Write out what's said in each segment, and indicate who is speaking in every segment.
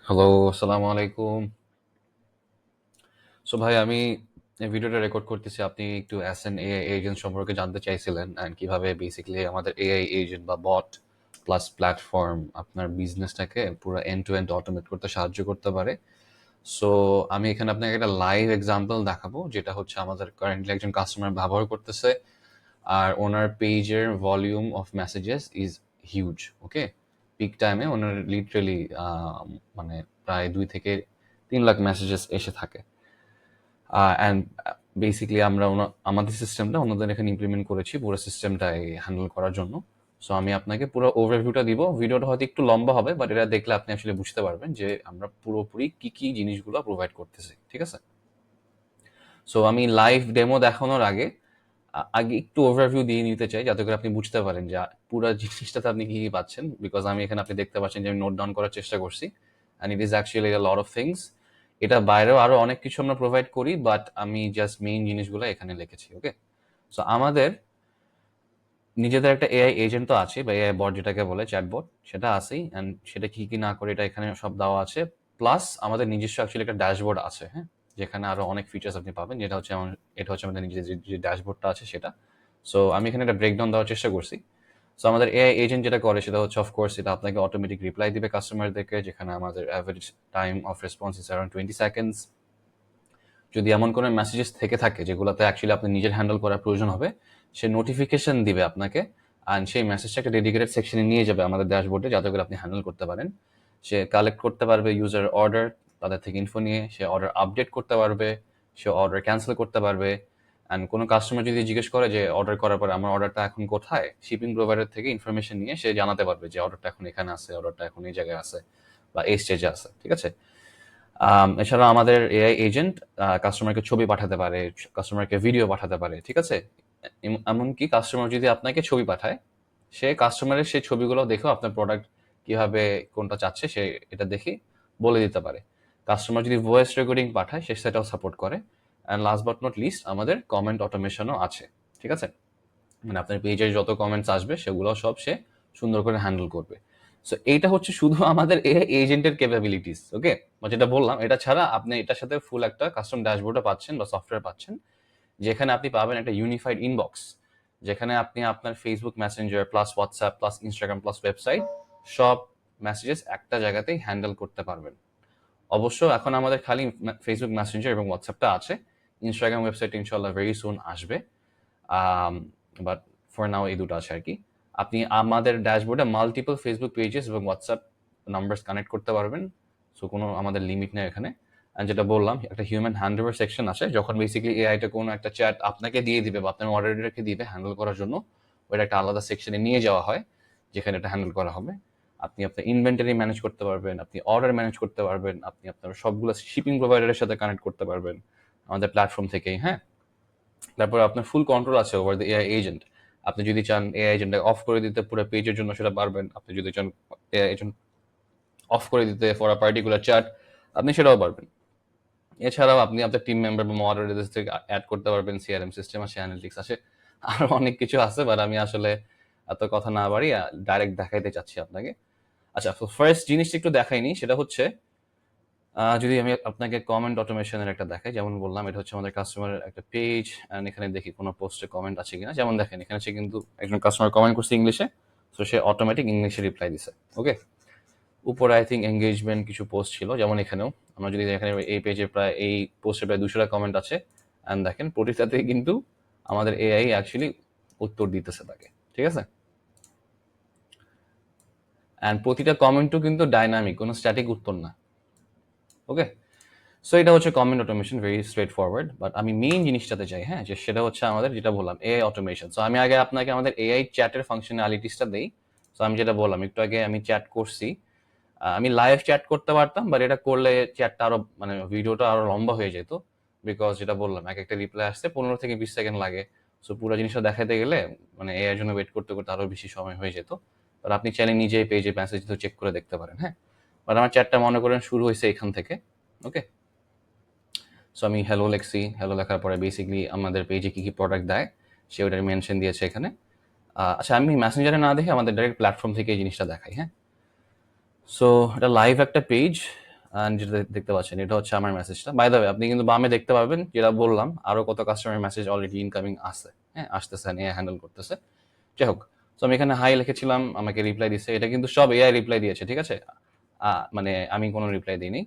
Speaker 1: Hello, আসসালামু আলাইকুম। So ভাই আমি এই ভিডিওটা রেকর্ড করতেছি। আপনি একটু অ্যাস অ্যান এআই এজেন্ট সম্পর্কে জানতে চাইছিলেন অ্যান্ড কিভাবে বেসিক্যালি আমাদের এআই এজেন্ট বা বট প্লাস প্ল্যাটফর্ম আপনার বিজনেসটাকে পুরো এন্ড টু এন্ড অটোমেট করতে সাহায্য করতে পারে। সো আমি এখানে আপনাকে একটা লাইভ এক্সাম্পল দেখাবো, যেটা হচ্ছে আমাদের কারেন্টলি একজন কাস্টমার ব্যবহার করতেছে। আর ওনার পেজের volume of messages is huge. Okay, peak টাইমে ওনার লিটারেলি মানে প্রায় 2 থেকে 3 লাখ মেসেজেস এসে থাকে। অ্যান্ড বেসিক্যালি আমরা আমাদের সিস্টেমটা ওনাদের এখানে ইমপ্লিমেন্ট করেছি পুরো সিস্টেমটাই হ্যান্ডেল করার জন্য। সো আমি আপনাকে পুরো ওভারভিউটা দিব। ভিডিওটা হয়তো একটু লম্বা হবে, বাট এটা দেখলে আপনি আসলে বুঝতে পারবেন যে আমরা পুরোপুরি কি কি জিনিসগুলো প্রোভাইড করতেছি। ঠিক আছে? সো আমি লাইভ ডেমো দেখানোর আগে আগে একটু ওভারভিউ দিয়ে নিতে চাই, যাতে করে আপনি বুঝতে পারেন যে পুরো জিনিসটাতে আপনি কি কি পাচ্ছেন। বিকজ আমি এখানে আপনি দেখতে পাচ্ছেন যে আমি নোট ডাউন করার চেষ্টা করছি, and it is actually a lot of things. এটা বাইরেও আরো অনেক কিছু আমরা প্রোভাইড করি, বাট আমি জাস্ট মেইন জিনিসগুলো এখানে লিখেছি। ওকে, সো আমাদের নিজেদের একটা এআই এজেন্ট তো আছে, বা এআই বট যেটাকে বলে চ্যাটবট, সেটা আছেই। অ্যান্ড সেটা কি কি না করে এটা এখানে সব দেওয়া আছে। প্লাস আমাদের নিজস্ব অ্যাকচুয়ালি একটা ড্যাশবোর্ড আছে, হ্যাঁ, যেখানে আরো অনেক ফিচার্স আপনি পাবেন। এটা হচ্ছে আমাদের নিজের যে ড্যাশবোর্ডটা আছে সেটা। সো আমি এখানে একটা ব্রেকডাউন দেওয়ার চেষ্টা করছি। সো আমাদের এআই এজেন্ট যেটা করে সেটা হচ্ছে, অফকোর্স, এটা আপনাকে অটোমেটিক রিপ্লাই দিবে কাস্টমারদেরকে, যেখানে আমাদের average time of response is around 20 seconds. যদি এমন কোনো মেসেজেস থেকে থাকে যেগুলোতে অ্যাকচুয়ালি আপনি নিজের হ্যান্ডেল করার প্রয়োজন হবে, সে নোটিফিকেশন দিবে আপনাকে, আর সেই মেসেজটা একটা ডেডিকেটেড সেকশনে নিয়ে যাবে আমাদের ড্যাশবোর্ডে, যাতে করে আপনি হ্যান্ডেল করতে পারেন। সে কালেক্ট করতে পারবে ইউজার অর্ডার, তাদের থেকে ইনফো নিয়ে সে অর্ডার আপডেট করতে পারবে, সে অর্ডার ক্যান্সেল করতে পারবে। অ্যান্ড কোনো কাস্টমার যদি জিজ্ঞেস করে যে অর্ডার করার পরে আমার অর্ডারটা এখন কোথায়, শিপিং প্রোভাইডার থেকে ইনফরমেশন নিয়ে সে জানাতে পারবে যে অর্ডারটা এখন এখানে আছে, অর্ডারটা এখন এই জায়গায় আছে, বা এই স্টেজে আছে। ঠিক আছে? এছাড়া আমাদের এআই এজেন্ট কাস্টমারকে ছবি পাঠাতে পারে, কাস্টমারকে ভিডিও পাঠাতে পারে। ঠিক আছে? এমনকি কাস্টমার যদি আপনাকে ছবি পাঠায়, সে কাস্টমারের সেই ছবিগুলো দেখেও আপনার প্রোডাক্ট কিভাবে কোনটা চাচ্ছে সে এটা দেখে বলে দিতে পারে। কাস্টমার যদি ভয়েস রেকর্ডিং পাঠায়, সে সেটাও সাপোর্ট করে। And last but not list, আমাদের কমেন্ট অটোমেশনও আছে। ঠিক আছে? মানে আপনার পেজে যত কমেন্টস আসবে সেগুলো সব সে সুন্দর করে হ্যান্ডেল করবে। সো এইটা হচ্ছে শুধু আমাদের এআই এজেন্টের ক্যাপাবিলিটিস। ওকে, যেটা বললাম, এটা ছাড়া আপনি এটার সাথে ফুল একটা কাস্টম ড্যাশবোর্ডও পাচ্ছেন বা সফটওয়্যার পাচ্ছেন, যেখানে আপনি পাবেন একটা ইউনিফাইড ইনবক্স, যেখানে আপনি আপনার Facebook Messenger plus WhatsApp plus Instagram plus website সব মেসেজেস একটা জায়গাতেই হ্যান্ডেল করতে পারবেন। অবশ্য এখন আমাদের খালি ফেসবুক মেসেঞ্জার এবং হোয়াটসঅ্যাপটা আছে। ইনস্টাগ্রাম ওয়েবসাইট ইনশাল্লাহ ভেরি সুন আসবে। বাট ফর নাও এই দুটো আছে আর কি। আপনি আমাদের ড্যাশবোর্ডে মাল্টিপল ফেসবুক পেজেস এবং হোয়াটসঅ্যাপ নাম্বারস কানেক্ট করতে পারবেন। সো কোনো আমাদের লিমিট নেই এখানে। অ্যান্ড যেটা বললাম, একটা হিউম্যান হ্যান্ড ওভার সেকশন আছে, যখন বেসিক্যালি এআইটা কোনো একটা চ্যাট আপনাকে দিয়ে দিবে বা আপনার মডারেটরকে দিবে হ্যান্ডেল করার জন্য, ওইটা একটা আলাদা সেকশনে নিয়ে যাওয়া হয়, যেখানে এটা হ্যান্ডেল করা হবে। আপনি আপনার ইনভেন্টারি ম্যানেজ করতে পারবেন, আপনি অর্ডার ম্যানেজ করতে পারবেন, আপনি আপনার সবগুলো শিপিং প্রোভাইডারের সাথে কানেক্ট করতে পারবেন আমাদের প্ল্যাটফর্ম থেকেই। হ্যাঁ, তারপর আপনার ফুল কন্ট্রোল আছে ওভার দ্য এআই এজেন্ট। আপনি যদি চান এআই এজেন্টকে অফ করে দিতে পুরো পেজের জন্য, সেটা পারবেন। আপনি যদি চান এআই এজেন্ট অফ করে দিতে ফর আ পার্টিকুলার চ্যাট, আপনি সেটাও পারবেন। এছাড়াও আপনি আপনার টিম মেম্বার বা মডারেটরদের থেকে অ্যাড করতে পারবেন, সিআরএম সিস্টেম আছে, অ্যানালিটিক্স আছে, আরো অনেক কিছু আছে, বাট আমি আসলে এত কথা না বাড়ি ডাইরেক্ট দেখাইতে চাচ্ছি আপনাকে। আচ্ছা, ফার্স্ট জিনিসটা একটু দেখাইনি, সেটা হচ্ছে যদি আমি আপনাকে কমেন্ট অটোমেশনের একটা দেখাই। যেমন বললাম, এটা হচ্ছে আমাদের কাস্টমারের একটা পেজ, অ্যান্ড এখানে দেখি কোনো পোস্টে কমেন্ট আছে কিনা। যেমন দেখেন, এখানে সে কিন্তু একজন কাস্টমার কমেন্ট করছে ইংলিশে, তো সে অটোমেটিক ইংলিশে রিপ্লাই দিছে। ওকে, উপরে আই থিঙ্ক এঙ্গেজমেন্ট কিছু পোস্ট ছিল, যেমন এখানেও আমরা যদি এখানে এই পেজে প্রায় এই পোস্টে প্রায় 200টা কমেন্ট আছে। অ্যান্ড দেখেন প্রতিটাতে কিন্তু আমাদের এআই অ্যাকচুয়ালি উত্তর দিতেছে তাকে। ঠিক আছে? অ্যান্ড প্রতিটা কমেন্টও কিন্তু ডাইনামিক, কোনো স্ট্যাটিক উত্তর না। ওকে, সো এটা হচ্ছে comment automation, very straight forward. But আমি মেইন জিনিসটাতে চাই, হ্যাঁ, যে সেটা হচ্ছে আমাদের যেটা বললাম এআই অটোমেশন। সো আমি আগে আপনাকে আমাদের এআই চ্যাটের ফাংশনালিটিসটা দেই। সো আমি যেটা বললাম একটু আগে, আমি চ্যাট করছি। আমি লাইভ চ্যাট করতে পারতাম, বাট এটা করলে চ্যাটটা আরো মানে ভিডিওটা আরো লম্বা হয়ে যেত। বিকজ যেটা বললাম, এক একটা রিপ্লাই আসতে 15 থেকে 20 সেকেন্ড লাগে। সো পুরো জিনিসটা দেখাতে গেলে মানে এআই জন্য ওয়েট করতে করতে আরো বেশি সময় হয়ে যেত। বাট আপনি চাইলে নিজেই পেজে মেসেজ তো চেক করে দেখতে পারেন। হ্যাঁ, বাট আমার চ্যাটটা মনে করেন শুরু হয়েছে এখান থেকে। ওকে, সো আমি হ্যালো লেখছি, হ্যালো লেখার পরে বেসিক্যালি আমাদের পেজে কি কি প্রোডাক্ট দেয় সে ওটার মেনশন দিয়েছে এখানে। আচ্ছা, আমি মেসেঞ্জারে না দেখে আমাদের ডাইরেক্ট প্ল্যাটফর্ম থেকে এই জিনিসটা দেখাই। হ্যাঁ, সো এটা লাইভ একটা পেজ। যেটা দেখতে পাচ্ছেন এটা হচ্ছে আমার মেসেজটা। বাই দ্য ওয়ে আপনি কিন্তু বামে দেখতে পারবেন যেটা বললাম আরো কত কাস্টমার মেসেজ অলরেডি ইনকামিং আছে, হ্যাঁ আসতেছে, এআই হ্যান্ডেল করতেছে। যাই হোক, তো আমি এখানে হাই লিখেছিলাম, আমাকে রিপ্লাই দিচ্ছে, এটা কিন্তু সব এআই রিপ্লাই দিয়েছে, ঠিক আছে? মানে আমি কোনো রিপ্লাই দিইনি।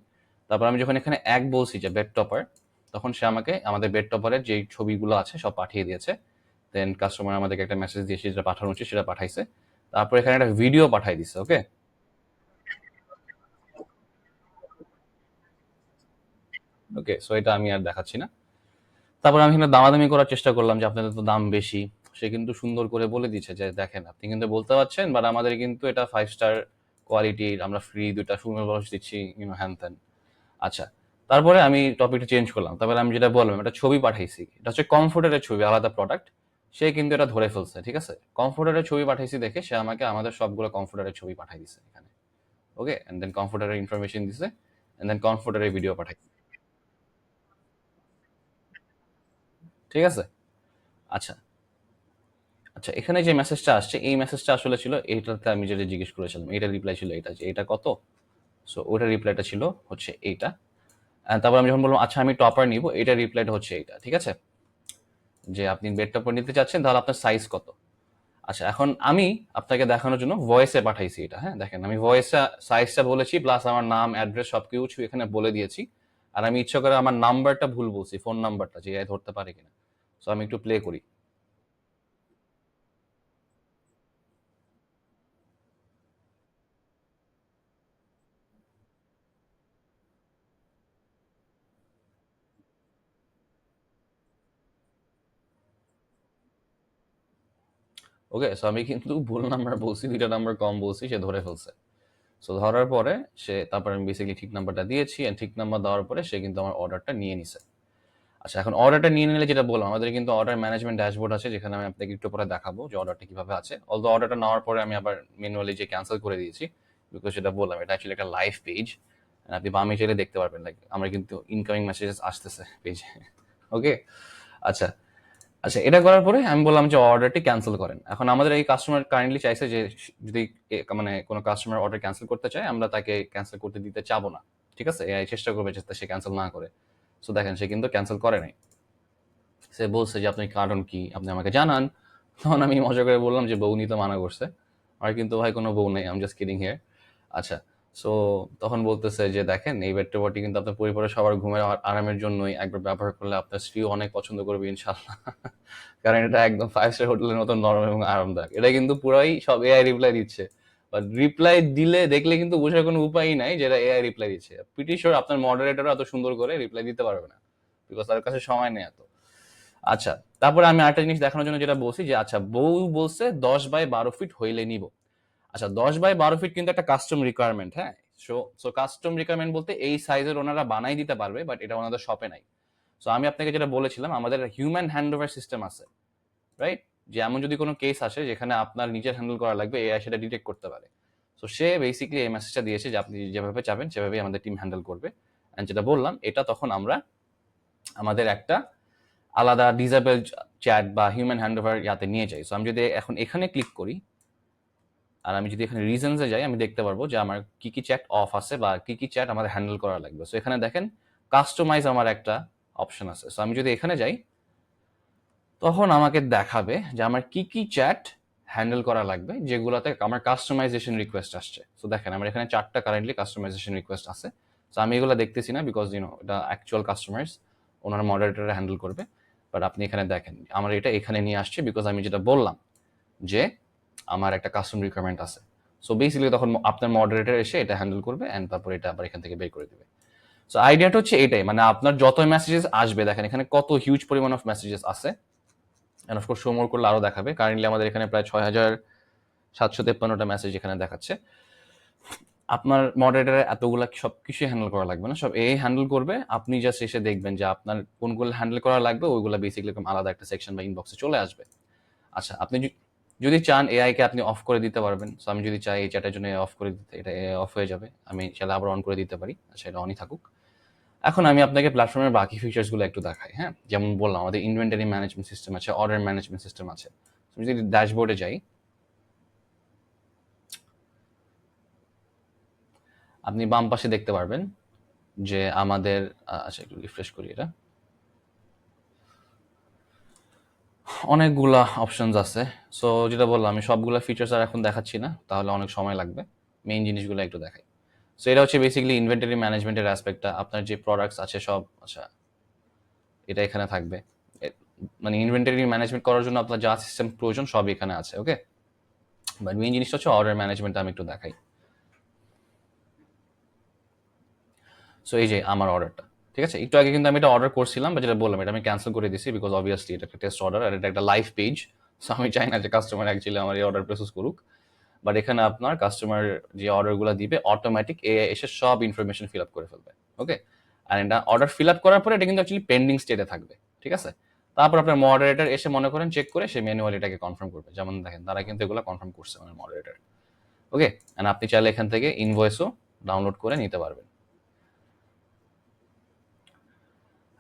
Speaker 1: তারপর আমি যখন এখানে এক বলছি যে বেড টপার, তখন সে আমাকে আমাদের বেড টপারের যে ছবিগুলো আছে সব পাঠিয়ে দিয়েছে। দেন কাস্টমার আমাদেরকে একটা মেসেজ দিয়েছে, যেটা পাঠানো উচিত সেটা পাঠাইছে। তারপর এখানে একটা ভিডিও পাঠাই দিচ্ছে, ওকে। ওকে, সো এটা আমি আর দেখাচ্ছি না। তারপর আমি এখানে দামাদামি করার চেষ্টা করলাম যে আপনাদের তো দাম বেশি। সে কিন্তু সুন্দর করে বলে দিচ্ছে যে দেখেন আপনি কিন্তু বলতে পারছেন, বাট আমাদের কিন্তু এটা 5 স্টার কোয়ালিটির, আমরা ফ্রি 2টা সুন্দর বয়স দিচ্ছি, হ্যান ত্যান। আচ্ছা, তারপরে আমি টপিকটা চেঞ্জ করলাম। তারপরে আমি যেটা বললাম, একটা ছবি পাঠাইছি, এটা হচ্ছে কমফোর্টারের ছবি, আলাদা প্রোডাক্ট। সে কিন্তু এটা ধরে ফেলছে, ঠিক আছে? কমফোর্টারের ছবি পাঠাইছি দেখে সে আমাকে আমাদের সবগুলো কমফোর্টারের ছবি পাঠাই দিছে এখানে, ওকে। এন্ড দেন কমফোর্টারের ইনফরমেশন দিছে, এন্ড দেন কমফোর্টারের ভিডিও পাঠাই, ঠিক আছে? আচ্ছা, আচ্ছা, এখানে যে মেসেজটা আসছে এই মেসেজটা আসলে ছিল এইটাতে, আমি যেটা জিজ্ঞেস করেছিলাম এটা রিপ্লাই ছিল এটা, যে এটা কত। সো ওটার রিপ্লাইটা ছিল হচ্ছে এইটা। তারপর আমি যখন বললাম আচ্ছা আমি টপার নিব, এটা রিপ্লাইটা হচ্ছে এইটা, ঠিক আছে? যে আপনি বেড টপার নিতে চাচ্ছেন, তাহলে আপনার সাইজ কত। আচ্ছা, এখন আমি আপনাকে দেখানোর জন্য ভয়েসে পাঠাইছি এটা, হ্যাঁ দেখেন আমি ভয়েসে সাইজটা বলেছি, প্লাস আমার নাম অ্যাড্রেস সবকিছু এখানে বলে দিয়েছি। আর আমি ইচ্ছা করে আমার নাম্বারটা ভুল বলছি, ফোন নাম্বারটা, যে এআই ধরতে পারে কিনা। সো আমি একটু প্লে করি। ওকে, সো আমি কিন্তু ভুল নাম্বার বলছি, 2টা নাম্বার কম বলছি, সে ধরে ফেলছে। সো ধরার পরে সে, তারপর আমি বেসিক্যালি ঠিক নাম্বারটা দিয়েছি, এন্ড ঠিক নাম্বার দেওয়ার পরে সে কিন্তু আমার অর্ডারটা নিয়ে নিছে। আচ্ছা, এখন অর্ডারটা নিয়ে নিলে যেটা বললাম, আমাদের কিন্তু অর্ডার ম্যানেজমেন্ট ড্যাশবোর্ড আছে, যেখানে আমি আপনাকে একটু পরে দেখাবো যে অর্ডারটা কিভাবে আছে। অলদো অর্ডারটা নেওয়ার পরে আমি আবার ম্যানুয়ালি যে ক্যান্সেল করে দিয়েছি, বিকজ সেটা বললাম এটা অ্যাকচুয়ালি একটা লাইভ পেজ। আপনি বামে চাইলে দেখতে পারবেন, লাইক আমার কিন্তু ইনকামিং মেসেজেস আসতেছে পেজে। ওকে, আচ্ছা। আচ্ছা, এটা করার পরে আমি বললাম যে অর্ডারটি ক্যান্সেল করেন। এখন আমাদের এই কাস্টমার কাইন্ডলি চাইছে যে যদি মানে কোনো কাস্টমার অর্ডার ক্যান্সেল করতে চায়, আমরা তাকে ক্যান্সেল করতে দিতে চাবো না, ঠিক আছে? এআই চেষ্টা করবে যাতে সে ক্যান্সেল না করে। সো দেখেন সে কিন্তু ক্যান্সেল করে নাই। সে বলছে যে আপনি কারণ কি আপনি আমাকে জানান। তখন আমি মজা করে বললাম যে বউ নিতে মানা করছে। আর কিন্তু ভাই কোনো বউ নেই, I am just kidding here. আচ্ছা, সো তখন বলতেছে যে দেখেন এই বেডটি কিন্তু আপনার পরিবারের সবার ঘুমের আরামের জন্যই, একবার ব্যবহার করলে আপনার স্ত্রীও অনেক পছন্দ করবে ইনশাল্লাহ। কারণ এটা একদম 5 স্টার হোটেলের মতো নরম এবং আরামদায়ক। এটা কিন্তু পুরাই সব এআই রিপ্লাই দিচ্ছে। বাট রিপ্লাই দিলে দেখলে কিন্তু বোঝার কোনো উপায়ই নাই যে এটা এআই রিপ্লাই দিচ্ছে। প্রিটি শিওর আপনার মডারেটরও এত সুন্দর করে রিপ্লাই দিতে পারবে না, বিকজ তার কাছে সময় নেই এত। আচ্ছা, তারপরে আমি আরেকটা জিনিস দেখানোর জন্য যেটা বলছি যে আচ্ছা বউ বলছে 10 বাই 12 ফিট হইলে নিব। আচ্ছা, 10 বাই 12 ফিট কিন্তু একটা কাস্টম রিকোয়ারমেন্ট, হ্যাঁ। সো সো কাস্টম রিকোয়ারমেন্ট বলতে এই সাইজের ওনারা বানাই দিতে পারবে, বাট এটা ওনাদের শপে নাই। সো আমি আপনাকে যেটা বলেছিলাম, আমাদের হিউম্যান হ্যান্ড ওভার সিস্টেম আছে, রাইট? যে এমন যদি কোনো কেস আসে যেখানে আপনার নিজের হ্যান্ডেল করা লাগবে, এআই সেটা ডিটেক্ট করতে পারে। সো সে বেসিক্যালি এই মেসেজটা দিয়েছে যে আপনি যেভাবে চাবেন সেভাবেই আমাদের টিম হ্যান্ডেল করবে। অ্যান্ড যেটা বললাম এটা তখন আমরা আমাদের একটা আলাদা ডিসেবল চ্যাট বা হিউম্যান হ্যান্ড ওভার ইয়াতে নিয়ে যাই। সো আমি যদি এখন এখানে ক্লিক করি, আর আমি যদি এখানে রিজনসে যাই, আমি দেখতে পারবো যে আমার কি কি চ্যাট অফ আছে বা কি কি চ্যাট আমাদের হ্যান্ডেল করা লাগবে। সো এখানে দেখেন কাস্টমাইজ আমার একটা অপশন আছে। সো আমি যদি এখানে যাই, তখন আমাকে দেখাবে যে আমার কি কি চ্যাট হ্যান্ডেল করা লাগবে, যেগুলোতে আমার কাস্টমাইজেশন রিকোয়েস্ট আসছে। সো দেখেন আমার এখানে 4টা কারেন্টলি কাস্টমাইজেশন রিকোয়েস্ট আছে। সো আমি এগুলো দেখতেছি না, বিকজ এটা অ্যাকচুয়াল কাস্টমার্স, ওনার মডারেটরে হ্যান্ডেল করবে। বাট আপনি এখানে দেখেন আমার এটা এখানে নিয়ে আসছে, বিকজ আমি যেটা বললাম যে আমার একটা কাস্টম রিকোয়ারমেন্ট আছে। সো বেসিক্যালি তখন আপনার মডারেটর এসে এটা হ্যান্ডেল করবে, অ্যান্ড তারপর এটা আবার এখান থেকে বের করে দেবে। সো আইডিয়াটা হচ্ছে এটাই, মানে আপনার যত মেসেজেস আসবে, দেখেন এখানে কত হিউজ পরিমাণ অফ মেসেজেস আছে। এন্ড অফকোর্স শো মোর করলে আরো দেখাবে। কারেন্টলি আমাদের এখানে প্রায় 6,753টা মেসেজ এখানে দেখাচ্ছে। আপনার মডারেটরে এতগুলা সবকিছু হ্যান্ডেল করা লাগবে না, সব এই হ্যান্ডেল করবে। আপনি জাস্ট এসে দেখবেন যে আপনার কোনগুলো হ্যান্ডেল করা লাগবে, ওইগুলো বেসিক্যালি আলাদা একটা সেকশন বা ইনবক্সে চলে আসবে। আচ্ছা, আপনি যদি চান এআই কে আপনি অফ করে দিতে পারবেন। সো আমি যদি চাই এই চ্যাটের জন্য অফ করে দিতে, এটা অফ হয়ে যাবে। আমি চাইলে আবার অন করে দিতে পারি। আচ্ছা, এটা অনই থাকুক। এখন আমি আপনাকে প্ল্যাটফর্মের বাকি ফিচার্স গুলো একটু দেখাই, হ্যাঁ। যেমন বললাম আমাদের ইনভেন্টরি ম্যানেজমেন্ট সিস্টেম আছে, অর্ডার ম্যানেজমেন্ট সিস্টেম আছে। আমি যদি ড্যাশবোর্ডে যাই, আপনি বাম পাশে দেখতে পারবেন যে আমাদের আচ্ছা একটু রিফ্রেশ করি এটা, অনেকগুলা অপশনস আছে। সো যেটা বললাম, আমি সবগুলা ফিচার্স আর এখন দেখাচ্ছি না, তাহলে অনেক সময় লাগবে। মেইন জিনিসগুলো একটু দেখাই। সো এটা হচ্ছে বেসিক্যালি ইনভেন্টরি ম্যানেজমেন্টের অ্যাসপেক্টটা। আপনার যে প্রোডাক্টস আছে সব, আচ্ছা এটা এখানে থাকবে। মানে ইনভেন্টরি ম্যানেজমেন্ট করার জন্য আপনার যা সিস্টেম প্রয়োজন সব এখানে আছে, ওকে। বাট মেইন জিনিসটা হচ্ছে অর্ডার ম্যানেজমেন্টটা আমি একটু দেখাই। সো এই যে আমার অর্ডারটা, ঠিক আছে। একটু আগে কিন্তু আমি এটা অর্ডার করছিলাম, বা যেটা বললাম এটা আমি ক্যান্সেল করে দিছি, বিকজ অবভিয়াসলি এটা একটা টেস্ট অর্ডার আর এটা একটা লাইভ পেজ। সো আমি চাই না যে কাস্টমার অ্যাকচুয়ালি আমার এই অর্ডার প্রসেস করুক। বাট এখানে আপনার কাস্টমার যে অর্ডারগুলো দিবে অটোমেটিক এআই এসে সব ইনফরমেশন ফিল আপ করে ফেলবে, ওকে। আর এটা অর্ডার ফিল আপ করার পরে এটা কিন্তু অ্যাকচুয়ালি পেন্ডিং স্টেটে থাকবে, ঠিক আছে। তারপর আপনার মডারেটর এসে মনে করেন চেক করে সে ম্যানুয়ালি এটাকে কনফার্ম করবে। যেমন দেখেন তারা কিন্তু এগুলো কনফার্ম করছে আমার মডারেটর, ওকে। এন্ড আপনি চাইলে এখান থেকে ইনভয়েসও ডাউনলোড করে নিতে পারবেন।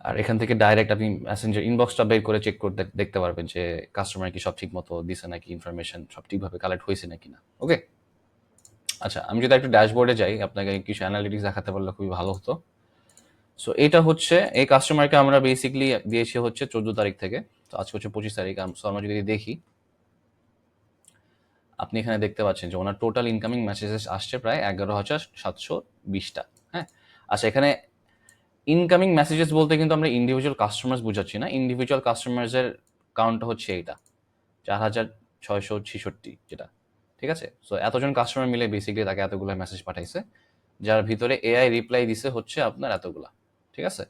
Speaker 1: আর এখান থেকে ডাইরেক্ট আপনি মেসেঞ্জার ইনবক্সটা বের করে চেক করতে দেখতে পারবেন যে কাস্টমার কি সব ঠিক মতো দিছে নাকি, ইনফরমেশন সব ঠিকভাবে কালেক্ট হয়েছে নাকি না, ওকে। আচ্ছা আমি যদি একটু ড্যাশবোর্ডে যাই, আপনাকে কিছু অ্যানালিটিক্স দেখাতে পারলে খুবই ভালো হতো। সো এটা হচ্ছে এই কাস্টমারকে আমরা বেসিক্যালি দিয়েছি হচ্ছে 14 তারিখ থেকে। তো আজকে হচ্ছে 25 তারিখ। সো আমরা যদি দেখি, আপনি এখানে দেখতে পাচ্ছেন যে ওনার টোটাল ইনকামিং মেসেজেস আসছে প্রায় 11,720টা। হ্যাঁ, আচ্ছা এখানে ইনকামিং মেসেজেস বলতে কিন্তু আমরা ইন্ডিভিজুয়াল কাস্টমার্স বুঝাচ্ছি না। ইন্ডিভিজুয়াল কাস্টমার্সের কাউন্ট হচ্ছে এইটা 4,666, যেটা, ঠিক আছে। সো এতজন কাস্টমার মিলে বেসিক্যালি তাকে এতগুলো মেসেজ পাঠাইছে, যার ভিতরে এআই রিপ্লাই দিছে হচ্ছে আপনার এতগুলা, ঠিক আছে।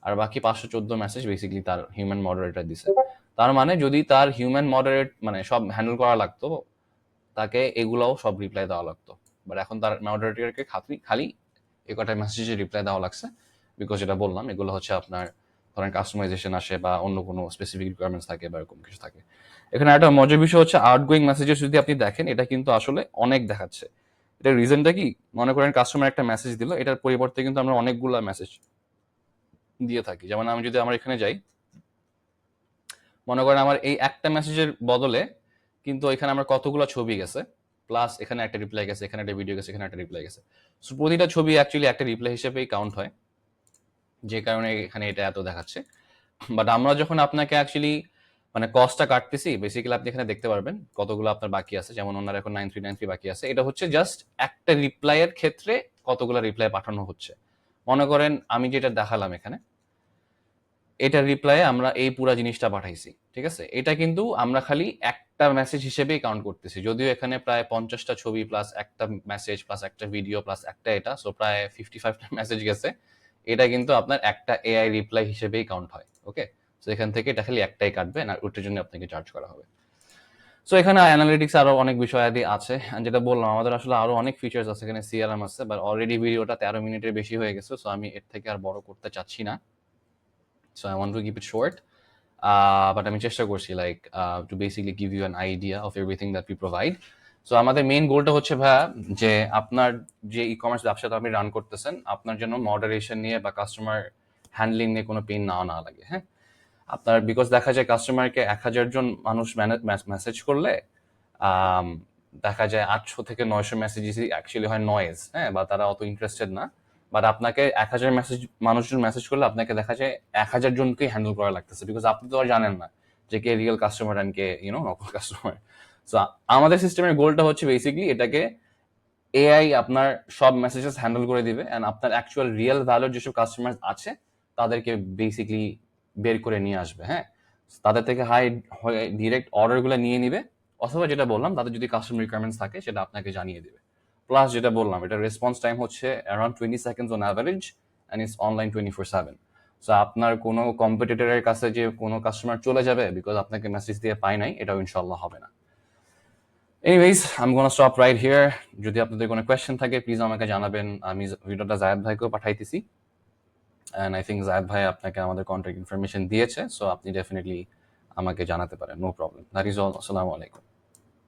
Speaker 1: আর বাকি 514 মেসেজ বেসিক্যালি তার হিউম্যান মডারেটর দিছে। তার মানে যদি তার হিউম্যান মডারেট মানে সব হ্যান্ডেল করা লাগতো, তাকে এগুলাও সব রিপ্লাই দেওয়া লাগতো। বাট এখন তার মডারেটরকে খালি খালি এ কটা মেসেজে রিপ্লাই দেওয়া লাগছে, বিকজ যেটা বললাম এগুলো হচ্ছে আপনার ধরেন কাস্টমাইজেশন আসে বা অন্য কোনো স্পেসিফিক রিকোয়ারমেন্টস থাকে বা এরকম কিছু থাকে। এখানে একটা মজার বিষয় হচ্ছে আউটগোয়িং মেসেজেস যদি আপনি দেখেন, এটা কিন্তু আসলে অনেক দেখাচ্ছে। এটার রিজনটা কি, মনে করেন কাস্টমার একটা মেসেজ দিল, এটার পরিবর্তে কিন্তু আমরা অনেকগুলো মেসেজ দিয়ে থাকি। যেমন আমি যদি আমার এখানে যাই, মনে করেন আমার এই একটা মেসেজের বদলে কিন্তু এখানে আমার কতগুলো ছবি গেছে, প্লাস এখানে একটা রিপ্লাই গেছে, এখানে একটা ভিডিও গেছে, এখানে একটা রিপ্লাই গেছে। সো প্রতিটা ছবি অ্যাকচুয়ালি একটা রিপ্লাই হিসেবেই কাউন্ট হয়, যে কারণে এখানে এটা এত দেখাচ্ছে। বাট আমরা যখন আপনাকে অ্যাকচুয়ালি মানে কস্টটা কাটতেছি, বেসিক্যালি আপনি এখানে দেখতে পারবেন কতগুলো আপনার বাকি আছে। যেমন ওনার এখন 9393 বাকি আছে, এটা হচ্ছে জাস্ট একটা রিপ্লাইয়ের ক্ষেত্রে কতগুলো রিপ্লাই পাঠানো হচ্ছে। মনে করেন আমি যেটা দেখালাম এখানে, এটার রিপ্লাই আমরা এই পুরা জিনিসটা পাঠাইছি, ঠিক আছে। এটা কিন্তু আমরা খালি একটা মেসেজ হিসেবেই কাউন্ট করতেছি, যদিও এখানে প্রায় 50টা ছবি প্লাস একটা মেসেজ প্লাস একটা ভিডিও প্লাস একটা এটা, সো প্রায় 55টা মেসেজ গেছে। এটা কিন্তু আপনার একটা এআই রিপ্লাই হিসেবেই কাউন্ট হয়, ওকে। সো এখান থেকে এটা খালি একটাই কাটবে, আর ওটার জন্য আপনাকে চার্জ করা হবে। সো এখানে অ্যানালিটিক্স আরো অনেক বিষয়াদি আছে, and যেটা বললাম আমাদের আসলে আরো অনেক ফিচার্স আছে, এখানে সিআরএম আছে, বাট অলরেডি ভিডিওটা 13 মিনিটের বেশি হয়ে গেছে। সো আমি এর থেকে আর বড় করতে চাচ্ছি না। So I want to keep it short, but আমি চেষ্টা করছি like to basically give you an idea of everything that we provide. So আমাদের মেইন গোলটা হচ্ছে ভাইয়া যে আপনার যে ই কমার্স ব্যবসাটা আপনি রান করতেছেন, আপনার জন্য মডারেশন নিয়ে বা কাস্টমার হ্যান্ডলিং নিয়ে কোনো পেইন না লাগে, হ্যাঁ। আপনার বিকজ দেখা যায় কাস্টমারকে 1,000 জন মানুষ মেসেজ করলে আম, দেখা যায় 800 থেকে 900 মেসেজই অ্যাকচুয়ালি হয় নয়েজ, হ্যাঁ, বা তারা অত ইন্টারেস্টেড না। বাট আপনাকে 1,000 মানুষজন মেসেজ করলে আপনাকে দেখা যায় 1,000 জনকেই হ্যান্ডেল করা লাগতেছে, বিকজ আপনি তো আর জানেন না যে কে রিয়েল কাস্টমার অ্যান্ড কে নকল কাস্টমার। সো আমাদের সিস্টেমের গোলটা হচ্ছে বেসিকলি এটাকে এআই আপনার সব মেসেজেস হ্যান্ডেল করে দিবে, অ্যান্ড আপনার অ্যাকচুয়াল রিয়েল ভ্যালুর যেসব কাস্টমার আছে তাদেরকে বেসিকলি বের করে নিয়ে আসবে, হ্যাঁ। তাদের থেকে হাই ডিরেক্ট অর্ডারগুলো নিয়ে নিবে, অথবা যেটা বললাম তাদের যদি কাস্টমার রিকোয়ারমেন্টস থাকে সেটা আপনাকে জানিয়ে দিবে। প্লাস যেটা বললাম এটা রেসপন্স টাইম হচ্ছে around 20 seconds on average, and it's online 24/7। So আপনার কোনো কম্পিটিটরের কাছে যে কোনো কাস্টমার চলে যাবে বিকজ আপনাকে মেসেজ দিয়ে পায় নাই, এটাও ইনশাল্লাহ হবে না। Anyways I am gonna stop right here. যদি আপনাদের কোনো কোয়েশ্চেন থাকে প্লিজ আমাকে জানাবেন। আমি ভিডিওটা জায়েদ ভাইকেও পাঠাইতেছি, অ্যান্ড আই থিঙ্ক জায়েদ ভাই আপনাকে আমাদের কন্ট্যাক্ট ইনফরমেশন দিয়েছে, সো আপনি ডেফিনেটলি আমাকে জানাতে পারেন, no problem. That is all. আসসালামু আলাইকুম।